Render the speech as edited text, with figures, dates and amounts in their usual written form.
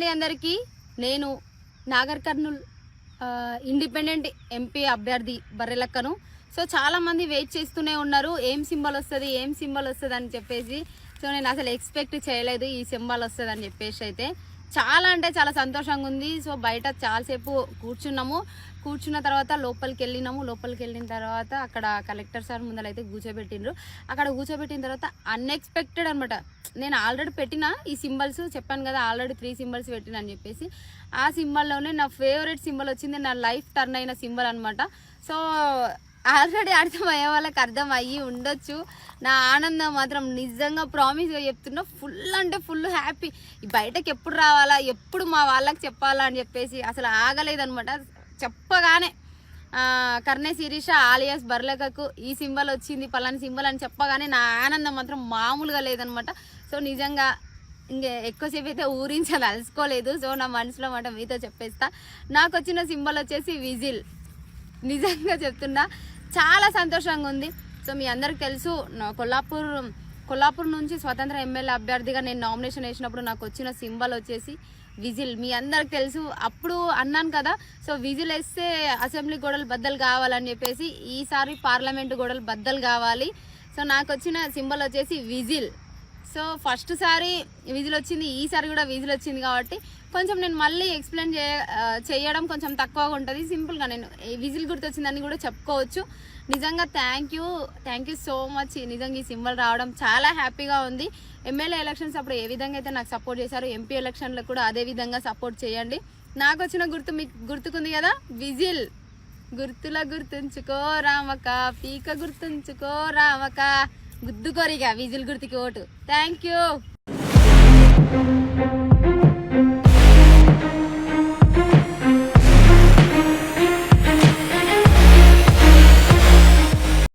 అండి అందరికీ. నేను నాగర్ కర్నూల్ ఇండిపెండెంట్ ఎంపీ అభ్యర్థి బర్రెలక్కను. సో చాలామంది వెయిట్ చేస్తూనే ఉన్నారు, ఏం సింబల్ వస్తుంది అని చెప్పేసి. సో నేను అసలు ఎక్స్పెక్ట్ చేయలేదు ఈ సింబల్ వస్తుంది అని చెప్పేసి. అయితే చాలా అంటే చాలా సంతోషంగా ఉంది. సో బయట చాలాసేపు కూర్చున్న తర్వాత లోపలికి వెళ్ళిన తర్వాత అక్కడ కలెక్టర్ సార్ ముందరైతే కూర్చోబెట్టిండ్రు. అక్కడ కూర్చోబెట్టిన తర్వాత అన్ఎక్స్పెక్టెడ్ అనమాట. నేను ఆల్రెడీ పెట్టిన ఈ సింబల్స్ చెప్పాను కదా, ఆల్రెడీ 3 సింబల్స్ పెట్టిన అని చెప్పేసి. ఆ సింబల్లోనే నా ఫేవరెట్ సింబల్ వచ్చింది, నా లైఫ్ టర్న్ అయిన సింబల్ అనమాట. సో ఆల్రెడీ అర్థమయ్యే వాళ్ళకి అర్థం అయ్యి ఉండొచ్చు. నా ఆనందం మాత్రం నిజంగా ప్రామిస్గా చెప్తున్నా, ఫుల్ అంటే ఫుల్ హ్యాపీ. బయటకు ఎప్పుడు రావాలా, ఎప్పుడు మా వాళ్ళకి చెప్పాలా అని చెప్పేసి అసలు ఆగలేదనమాట. చెప్పగానే కర్ణే శిరీష ఆలియాస్ బర్లకకు ఈ సింబల్ వచ్చింది, పలాని సింబల్ అని చెప్పగానే నా ఆనందం మాత్రం మామూలుగా లేదనమాట. సో నిజంగా ఇంకే ఎక్కువసేపు అయితే ఊరించాలి అలసుకోలేదు. సో నా మనసులో మాట మీతో చెప్పేస్తా. నాకు వచ్చిన సింబల్ వచ్చేసి విజిల్. నిజంగా చెప్తున్నా, చాలా సంతోషంగా ఉంది. సో మీ అందరికి తెలుసు, కొల్లాపూర్ నుంచి స్వతంత్ర ఎమ్మెల్యే అభ్యర్థిగా నేను నామినేషన్ వేసినప్పుడు నాకు వచ్చిన సింబల్ వచ్చేసి విజిల్. మీ అందరికి తెలుసు, అప్పుడు అన్నాను కదా, సో విజిల్ వేస్తే అసెంబ్లీ గోడలు బద్దలు కావాలని చెప్పేసి. ఈసారి పార్లమెంటు గోడలు బద్దలు కావాలి. సో నాకు వచ్చిన సింబల్ వచ్చేసి విజిల్. సో ఫస్ట్ సారి విజిల్ వచ్చింది, ఈసారి కూడా విజిల్ వచ్చింది కాబట్టి కొంచెం నేను మళ్ళీ ఎక్స్ప్లెయిన్ చేయడం కొంచెం తక్కువగా ఉంటుంది. సింపుల్గా నేను విజిల్ గుర్తొచ్చిందని కూడా చెప్పుకోవచ్చు. నిజంగా థ్యాంక్ యూ సో మచ్. నిజంగా ఈ సింబల్ రావడం చాలా హ్యాపీగా ఉంది. ఎమ్మెల్యే ఎలక్షన్స్ అప్పుడు ఏ విధంగా అయితే నాకు సపోర్ట్ చేశారో, ఎంపీ ఎలక్షన్లో కూడా అదే విధంగా సపోర్ట్ చేయండి. నాకు వచ్చిన గుర్తు మీకు గుర్తుకుంది కదా, విజిల్. గుర్తుల గుర్తుంచుకో రామక, పీక గుర్తుంచుకో రామక, గుద్దుకోరిగా విజిల్ గుర్తుకి ఓటు. Thank you.